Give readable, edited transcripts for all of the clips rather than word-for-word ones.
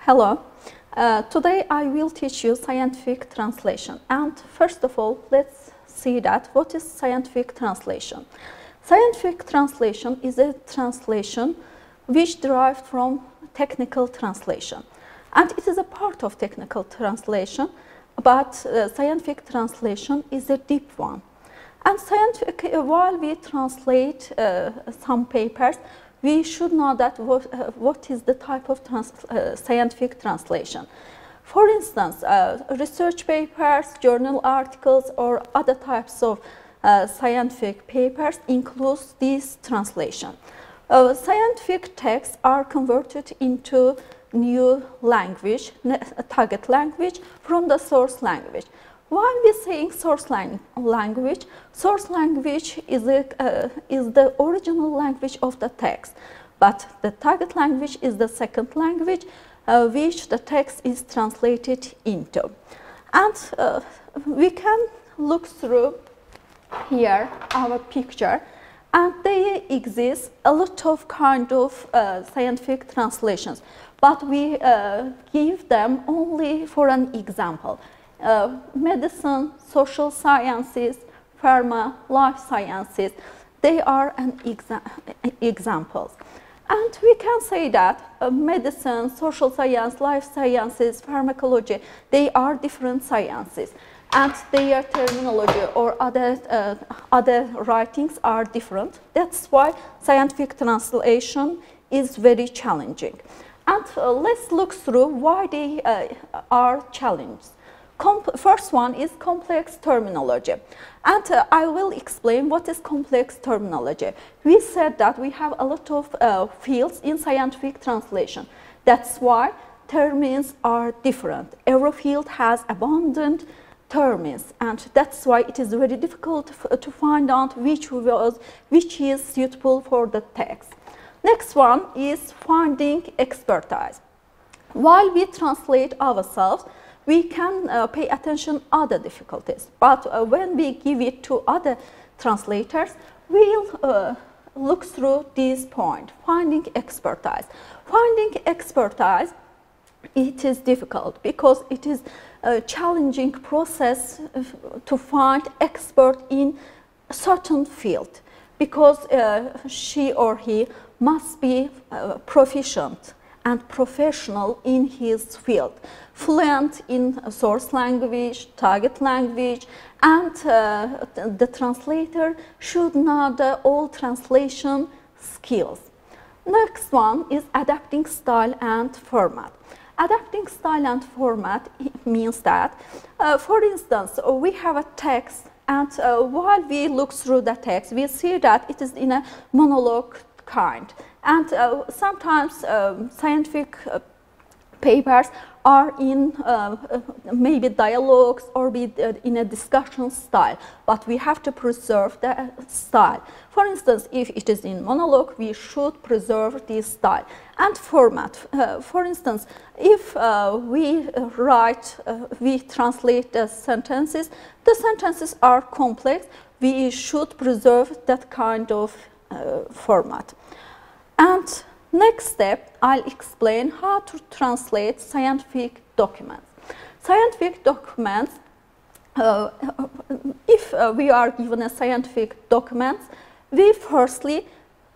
Hello. Today I will teach you scientific translation. And first of all, let's see that what is scientific translation. Scientific translation is a translation which derived from technical translation. And it is a part of technical translation, but scientific translation is a deep one. And while we translate some papers, we should know that what is the type of scientific translation. For instance, research papers, journal articles, or other types of scientific papers include this translation. Scientific texts are converted into new language, target language, from the source language. While we are saying source language is the original language of the text, but the target language is the second language which the text is translated into. And we can look through here our picture, and there exists a lot of kind of scientific translations, but we give them only for an example. Medicine, social sciences, pharma, life sciences, they are examples. And we can say that medicine, social science, life sciences, pharmacology, they are different sciences. And their terminology or other writings are different. That's why scientific translation is very challenging. And let's look through why they are challenged. First one is complex terminology, and I will explain what is complex terminology. We said that we have a lot of fields in scientific translation. That's why terms are different. Every field has abundant terms, and that's why it is very difficult to find out which is suitable for the text. Next one is finding expertise. While we translate ourselves, we can pay attention to other difficulties, but when we give it to other translators, we'll look through this point, finding expertise. Finding expertise, it is difficult because it is a challenging process to find expert in a certain field, because she or he must be proficient and professional in his field, fluent in source language, target language, and the translator should know all translation skills. Next one is adapting style and format. Adapting style and format means that, for instance, we have a text, and while we look through the text, we see that it is in a monologue kind. And sometimes scientific papers are in maybe dialogues or in a discussion style, but we have to preserve the style. For instance, if it is in monologue, we should preserve this style. And format. For instance, if we translate the sentences are complex, we should preserve that kind of format. And next step, I'll explain how to translate scientific documents. Scientific documents, if we are given a scientific document, we firstly,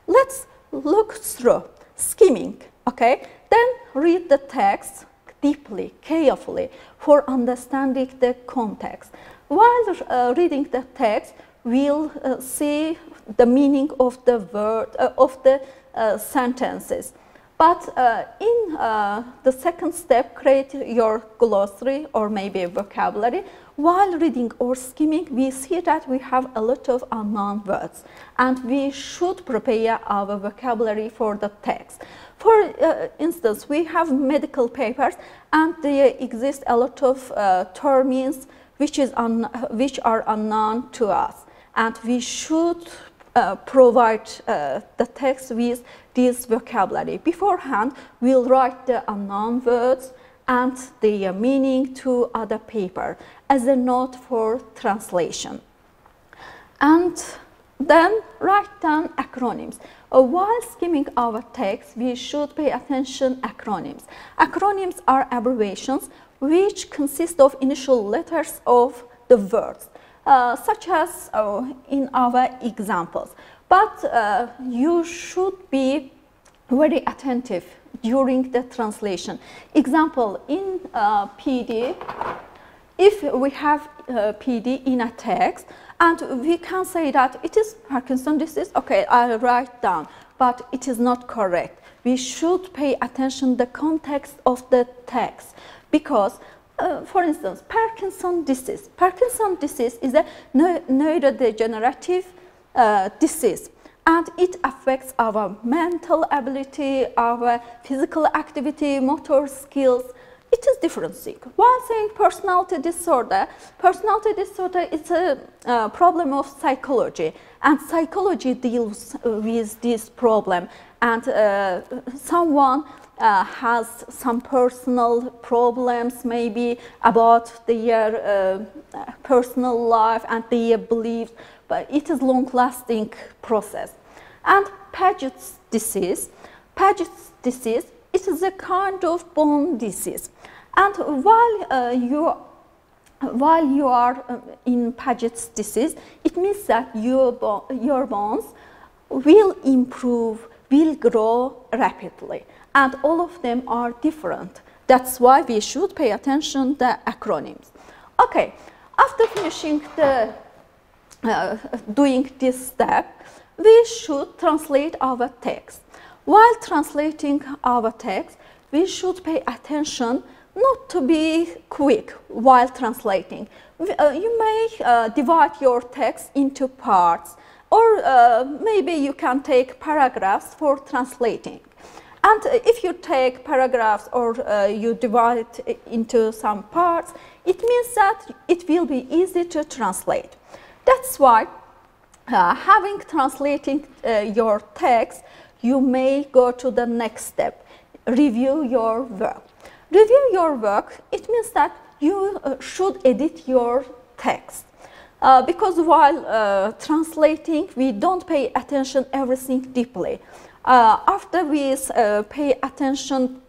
let's look through, skimming, okay? Then read the text deeply, carefully, for understanding the context. While reading the text, we'll see the meaning of the word, of the sentences. But in the second step, create your glossary or maybe vocabulary. While reading or skimming, we see that we have a lot of unknown words, and we should prepare our vocabulary for the text. For instance, we have medical papers, and there exist a lot of terms which are unknown to us, and we should provide the text with this vocabulary. Beforehand, we'll write the unknown words and their meaning to other paper as a note for translation. And Then write down acronyms. While skimming our text, we should pay attention acronyms. Acronyms are abbreviations which consist of initial letters of the words, such as in our examples. But you should be very attentive during the translation. Example, in PD, if we have PD in a text, and we can say that it is Parkinson disease, okay, I'll write down, but it is not correct. We should pay attention to the context of the text because, for instance, Parkinson disease. Parkinson disease is a neurodegenerative disease, and it affects our mental ability, our physical activity, motor skills. It is different thing. While saying personality disorder is a problem of psychology, and psychology deals with this problem. And someone has some personal problems, maybe about their personal life and their beliefs, but it is long-lasting process. And Paget's disease, it is a kind of bone disease. And while you are in Paget's disease, it means that your bones will improve, will grow rapidly, and all of them are different. That's why we should pay attention to the acronyms. Okay, after finishing the doing this step, we should translate our text. While translating our text, we should pay attention not to be quick while translating. You may divide your text into parts, or maybe you can take paragraphs for translating. And if you take paragraphs or you divide it into some parts, it means that it will be easy to translate. That's why having translating your text, you may go to the next step, review your work. Review your work, it means that you should edit your text. Because while translating, we don't pay attention everything deeply. After we pay attention,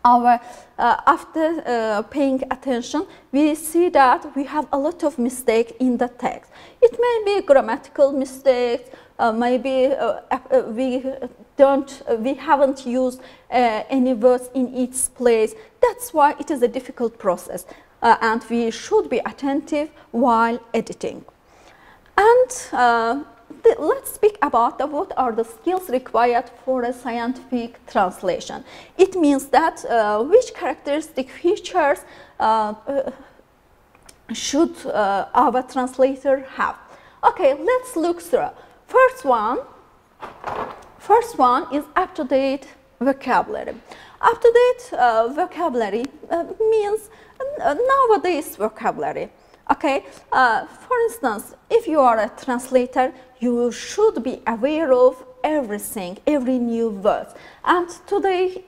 after paying attention, we see that we have a lot of mistakes in the text. It may be grammatical mistakes, maybe we haven't used any words in its place. That's why it is a difficult process, and we should be attentive while editing. And let's speak about what are the skills required for a scientific translation. It means that which characteristic features should our translator have. Okay, let's look through. First one is up-to-date vocabulary. Up-to-date vocabulary means nowadays vocabulary. Okay, for instance, if you are a translator, you should be aware of everything, every new word. And today,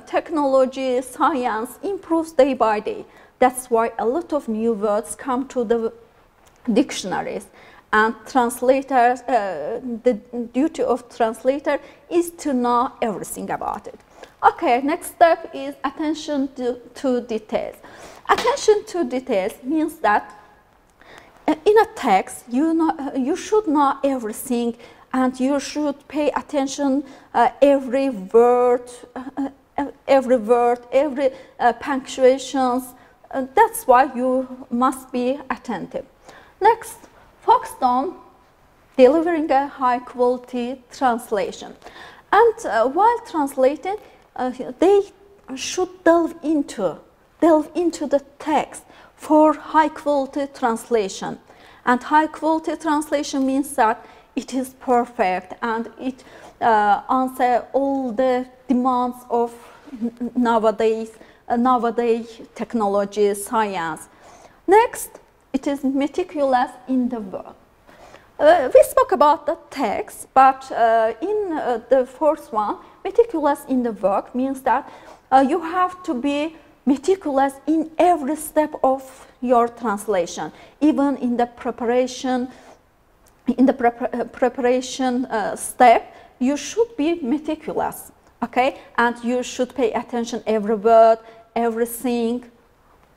technology, science improves day by day. That's why a lot of new words come to the dictionaries. And translators, the duty of translator is to know everything about it. Okay, next step is attention to details. Attention to details means that in a text, you should know everything, and you should pay attention every word, every punctuations. That's why you must be attentive. Next, focus on delivering a high-quality translation. And while translating, they should delve into the text for high-quality translation. And high-quality translation means that it is perfect and it answers all the demands of nowadays technology, science. Next, it is meticulous in the work. We spoke about the text, but in the first one, meticulous in the work means that you have to be meticulous in every step of your translation, even in the preparation, in the preparation step, you should be meticulous, okay? And you should pay attention every word, everything.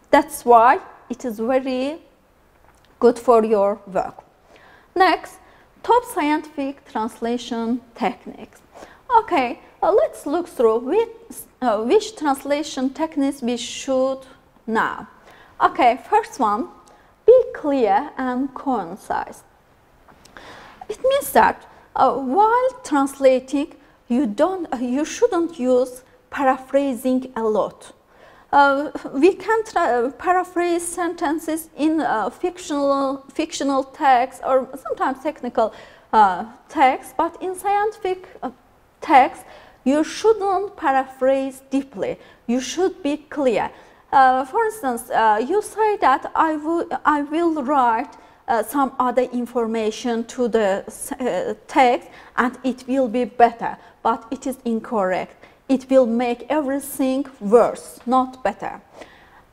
That's why it is very good for your work. Next, top scientific translation techniques. Okay, let's look through which translation techniques we should know. Okay, first one, be clear and concise. It means that while translating, you shouldn't use paraphrasing a lot. We can paraphrase sentences in fictional text or sometimes technical text, but in scientific text, you shouldn't paraphrase deeply. You should be clear. For instance, you say that I will write some other information to the text and it will be better, but it is incorrect. It will make everything worse, not better.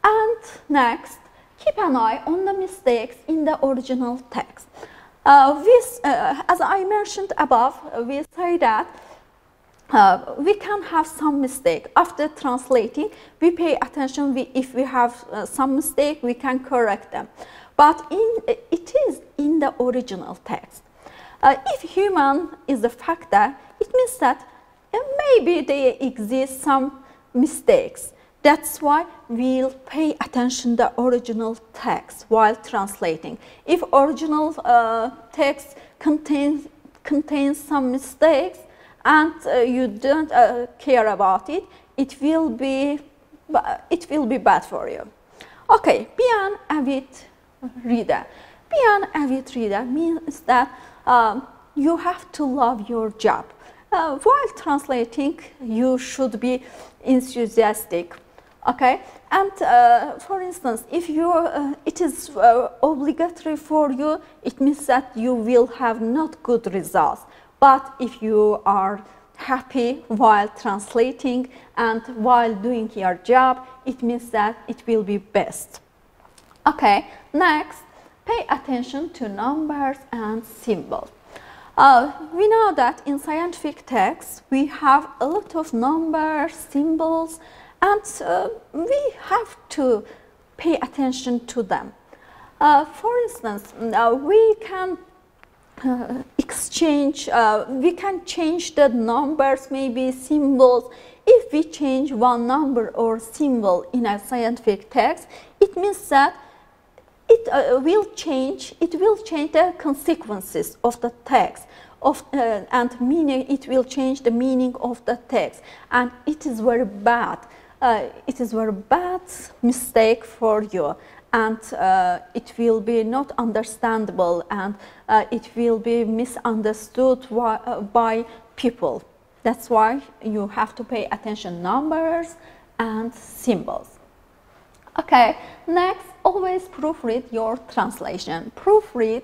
And next, keep an eye on the mistakes in the original text. As I mentioned above, we say that we can have some mistake. After translating, we pay attention. If we have some mistake, we can correct them. But it is in the original text. If human is a factor, it means that maybe there exist some mistakes. That's why we'll pay attention to the original text while translating. If original text contains some mistakes and you don't care about it, it will be bad for you. Okay, be an avid reader. Be an avid reader means that you have to love your job. While translating, you should be enthusiastic, okay? And for instance, if it is obligatory for you, it means that you will have not good results. But if you are happy while translating and while doing your job, it means that it will be best. Okay, next, pay attention to numbers and symbols. We know that in scientific texts we have a lot of numbers, symbols, and we have to pay attention to them. For instance, we can we can change the numbers, maybe symbols. If we change one number or symbol in a scientific text, it means that it will change the consequences of the text, and meaning. It will change the meaning of the text, and it is very bad. It is very bad mistake for you, and it will be not understandable, and it will be misunderstood by people. That's why you have to pay attention numbers and symbols. Okay, next, always proofread your translation. Proofread,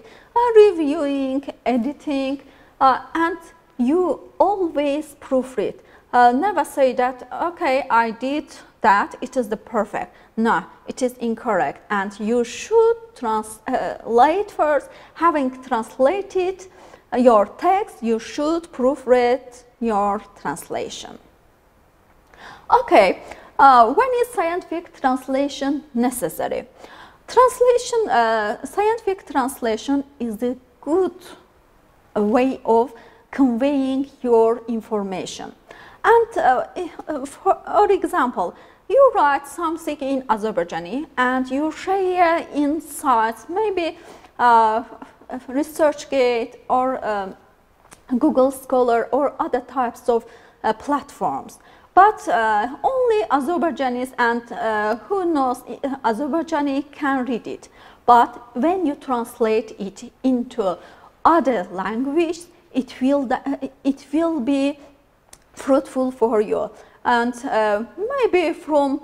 reviewing, editing, and you always proofread. Never say that, okay, I did that, it is the perfect. No, it is incorrect. And you should translate first. Having translated your text, you should proofread your translation. Okay. When is scientific translation necessary? Scientific translation is a good way of conveying your information. And for example, you write something in Azerbaijani and you share in sites, maybe ResearchGate or Google Scholar or other types of platforms. But only Azerbaijanis and who knows Azerbaijani can read it. But when you translate it into other language, it will be fruitful for you. And maybe from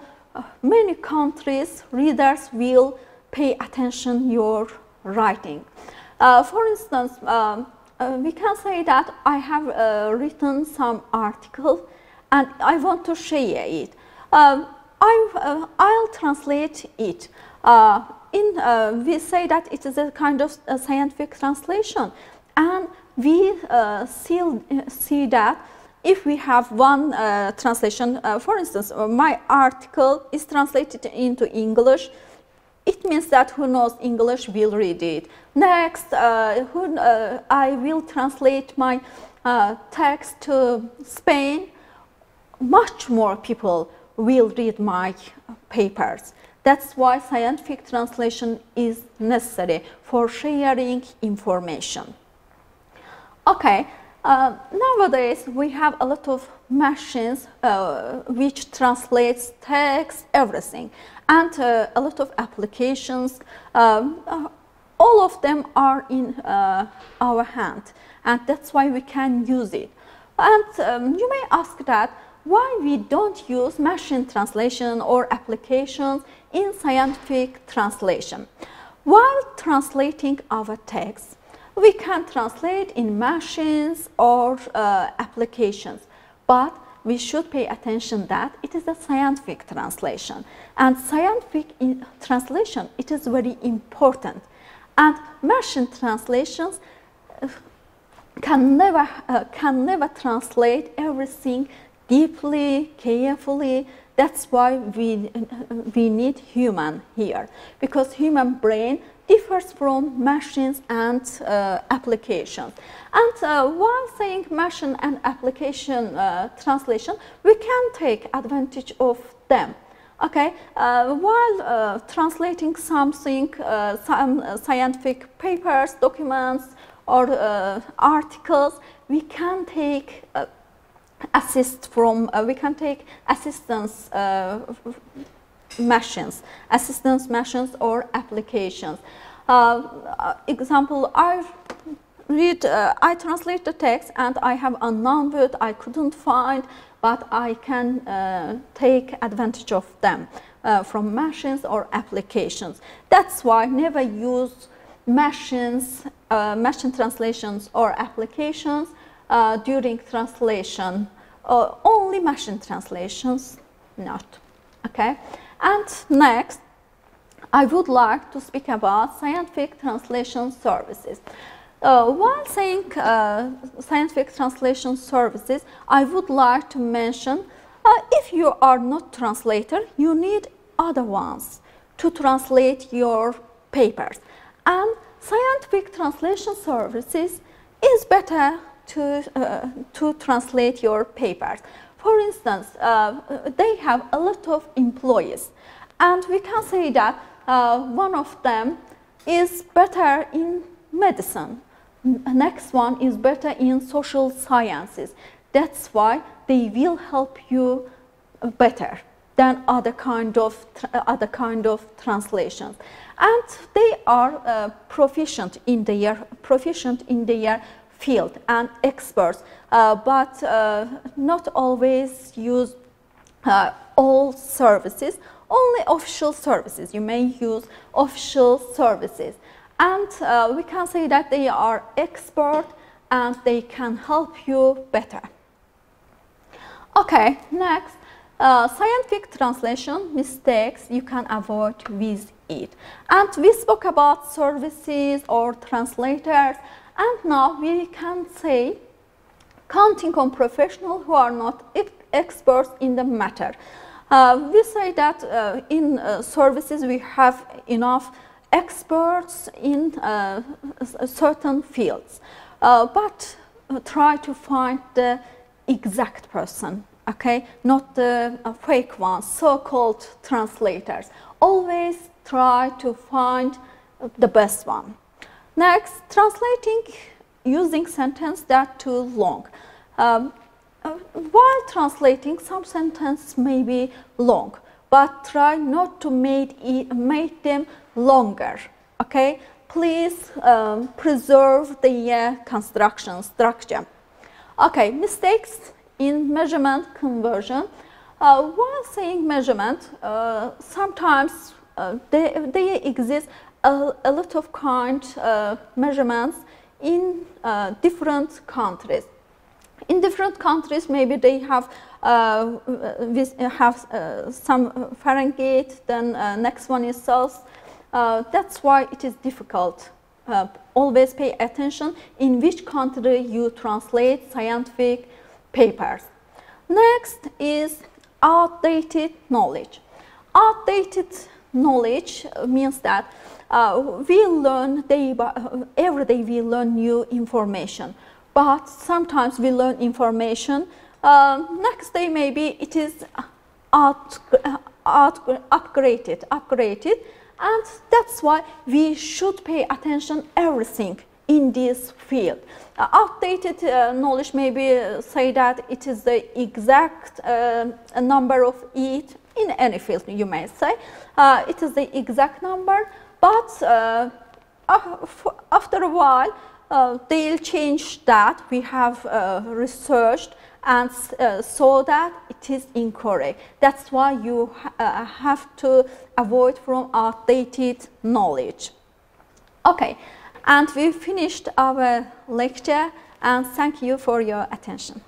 many countries, readers will pay attention your writing. For instance, we can say that I have written some article and I want to share it. I'll translate it. We say that it is a kind of scientific translation. and we see that if we have one translation, for instance, my article is translated into English, it means that who knows English will read it. Next, I will translate my text to Spain, much more people will read my papers. That's why scientific translation is necessary for sharing information. Okay, nowadays we have a lot of machines which translates text, everything, and a lot of applications. All of them are in our hand, and that's why we can use it. And you may ask that why we don't use machine translation or applications in scientific translation. While translating our text, we can translate in machines or applications, but we should pay attention that it is a scientific translation, and scientific translation, it is very important, and machine translations can never translate everything deeply, carefully. That's why we need human here, because human brain differs from machines and applications. And while saying machine and application translation, we can take advantage of them. Okay, while translating something, some scientific papers, documents, or articles, we can take assistance machines or applications. Example, I translate the text and I have unknown word I couldn't find, but I can take advantage of them from machines or applications. That's why never use machine translations or applications during translation. Only machine translations, not. Okay. And next, I would like to speak about scientific translation services. While saying scientific translation services, I would like to mention if you are not translator, you need other ones to translate your papers. And scientific translation services is better to translate your papers. For instance, they have a lot of employees, and we can say that one of them is better in medicine, next one is better in social sciences. That's why they will help you better than other kind of translations, and they are proficient in their field and experts, but not always use all services, only official services. You may use official services, and we can say that they are expert and they can help you better. Okay, next, scientific translation mistakes you can avoid with it. And we spoke about services or translators, and now we can say counting on professionals who are not experts in the matter. We say that in services we have enough experts in certain fields, but try to find the exact person, okay, not the fake ones, so-called translators. Always try to find the best one. Next, translating using sentence that are too long. While translating, some sentences may be long, but try not to make them longer. Okay, please preserve the construction structure. Okay, mistakes in measurement conversion. While saying measurement, sometimes they exist a lot of measurements in different countries. In different countries, maybe they have some Fahrenheit, then next one is Celsius. That's why it is difficult always pay attention in which country you translate scientific papers. Next is outdated knowledge. Outdated knowledge means that we learn every day we learn new information, but sometimes we learn information next day maybe it is upgraded, and that's why we should pay attention everything in this field. Outdated knowledge maybe say that it is the exact number of it in any field, you may say. It is the exact number, but after a while they'll change that. We have researched and saw that it is incorrect. That's why you have to avoid from outdated knowledge. Okay, and we finished our lecture, and thank you for your attention.